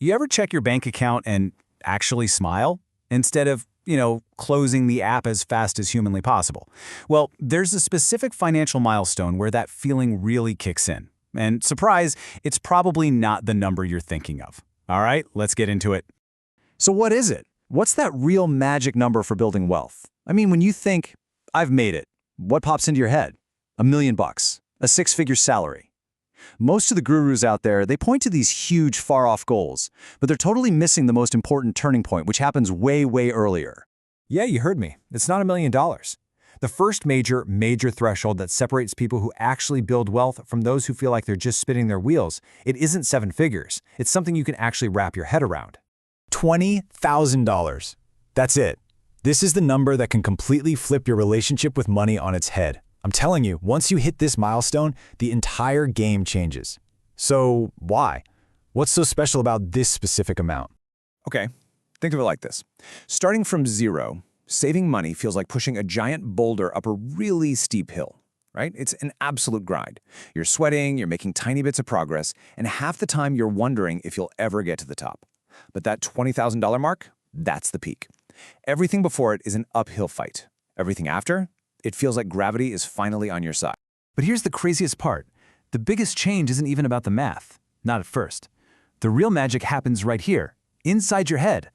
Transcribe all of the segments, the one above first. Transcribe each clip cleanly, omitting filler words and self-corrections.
You ever check your bank account and actually smile instead of, closing the app as fast as humanly possible? Well, there's a specific financial milestone where that feeling really kicks in. And surprise, it's probably not the number you're thinking of. All right, let's get into it. So what is it? What's that real magic number for building wealth? I mean, when you think, I've made it, what pops into your head? $1 million, a six-figure salary. Most of the gurus out there, they point to these huge, far-off goals, but they're totally missing the most important turning point, which happens way, way earlier. Yeah, you heard me. It's not $1 million. The first major threshold that separates people who actually build wealth from those who feel like they're just spinning their wheels, it isn't seven figures. It's something you can actually wrap your head around. $20,000. That's it. This is the number that can completely flip your relationship with money on its head. I'm telling you, once you hit this milestone, the entire game changes. So why? What's so special about this specific amount? Okay, think of it like this. Starting from zero, saving money feels like pushing a giant boulder up a really steep hill, right? It's an absolute grind. You're sweating, you're making tiny bits of progress, and half the time you're wondering if you'll ever get to the top. But that $20,000 mark, that's the peak. Everything before it is an uphill fight. Everything after, it feels like gravity is finally on your side. But here's the craziest part. The biggest change isn't even about the math. Not at first. The real magic happens right here, inside your head.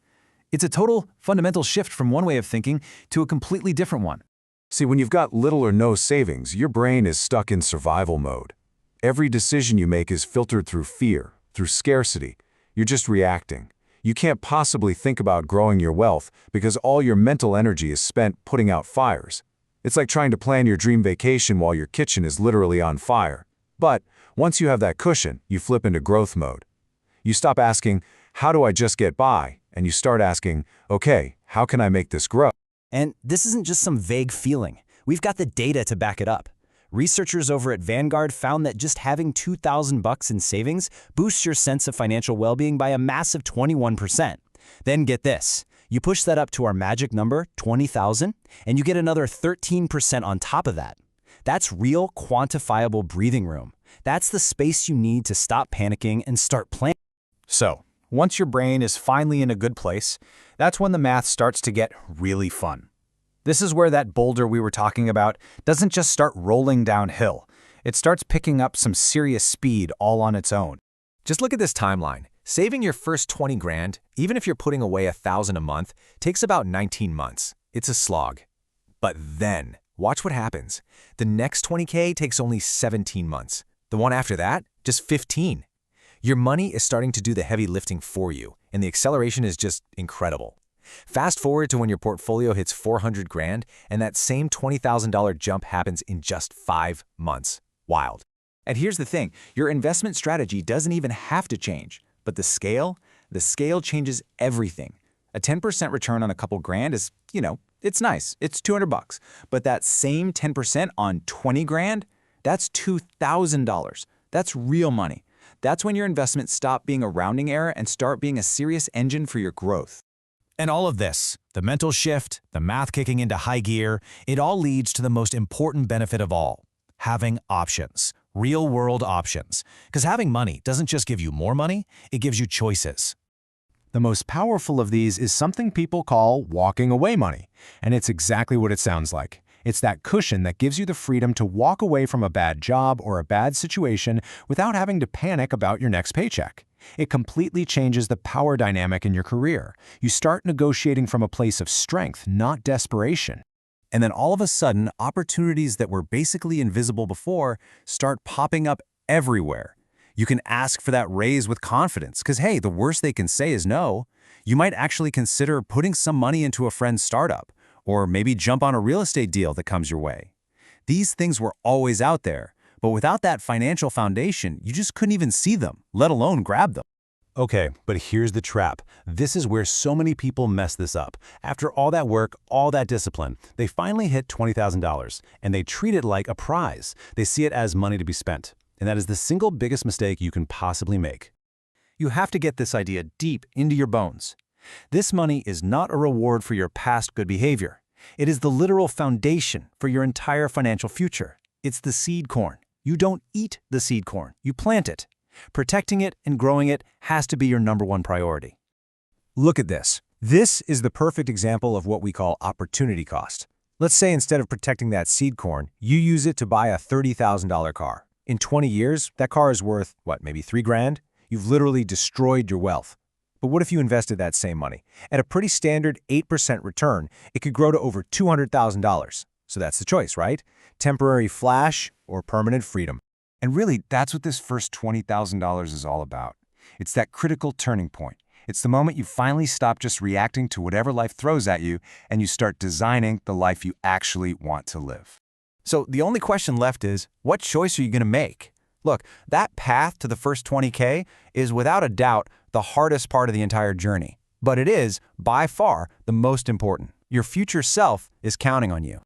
It's a total, fundamental shift from one way of thinking to a completely different one. See, when you've got little or no savings, your brain is stuck in survival mode. Every decision you make is filtered through fear, through scarcity. You're just reacting. You can't possibly think about growing your wealth because all your mental energy is spent putting out fires. It's like trying to plan your dream vacation while your kitchen is literally on fire. But once you have that cushion, you flip into growth mode. You stop asking, how do I just get by? And you start asking, okay, how can I make this grow? And this isn't just some vague feeling. We've got the data to back it up. Researchers over at Vanguard found that just having $2,000 in savings boosts your sense of financial well-being by a massive 21%. Then get this. You push that up to our magic number, 20,000, and you get another 13% on top of that. That's real, quantifiable breathing room. That's the space you need to stop panicking and start planning. So, once your brain is finally in a good place, that's when the math starts to get really fun. This is where that boulder we were talking about doesn't just start rolling downhill. It starts picking up some serious speed all on its own. Just look at this timeline. Saving your first 20 grand, even if you're putting away $1,000 a month, takes about 19 months. It's a slog. But then, watch what happens. The next 20K takes only 17 months. The one after that, just 15. Your money is starting to do the heavy lifting for you, and the acceleration is just incredible. Fast forward to when your portfolio hits 400 grand, and that same $20,000 jump happens in just 5 months. Wild. And here's the thing, your investment strategy doesn't even have to change. But the scale changes everything. A 10% return on a couple grand is, it's nice. It's $200. But that same 10% on 20 grand, that's $2,000. That's real money. That's when your investments stop being a rounding error and start being a serious engine for your growth. And all of this, the mental shift, the math kicking into high gear, it all leads to the most important benefit of all, having options. Real-world options. Because having money doesn't just give you more money, it gives you choices. The most powerful of these is something people call walking away money, and it's exactly what it sounds like. It's that cushion that gives you the freedom to walk away from a bad job or a bad situation without having to panic about your next paycheck. It completely changes the power dynamic in your career. You start negotiating from a place of strength, not desperation. And then all of a sudden, opportunities that were basically invisible before start popping up everywhere. You can ask for that raise with confidence because, hey, the worst they can say is no. You might actually consider putting some money into a friend's startup or maybe jump on a real estate deal that comes your way. These things were always out there, but without that financial foundation, you just couldn't even see them, let alone grab them. Okay, but here's the trap. This is where so many people mess this up. After all that work, all that discipline, they finally hit $20,000, and they treat it like a prize. They see it as money to be spent. And that is the single biggest mistake you can possibly make. You have to get this idea deep into your bones. This money is not a reward for your past good behavior. It is the literal foundation for your entire financial future. It's the seed corn. You don't eat the seed corn, you plant it. Protecting it and growing it has to be your #1 priority. Look at this. This is the perfect example of what we call opportunity cost. Let's say instead of protecting that seed corn, you use it to buy a $30,000 car. In 20 years, that car is worth, maybe 3 grand? You've literally destroyed your wealth. But what if you invested that same money? At a pretty standard 8% return, it could grow to over $200,000. So that's the choice, right? Temporary flash or permanent freedom. And really, that's what this first $20,000 is all about. It's that critical turning point. It's the moment you finally stop just reacting to whatever life throws at you and you start designing the life you actually want to live. So the only question left is, what choice are you going to make? Look, that path to the first 20K is without a doubt the hardest part of the entire journey. But it is, by far, the most important. Your future self is counting on you.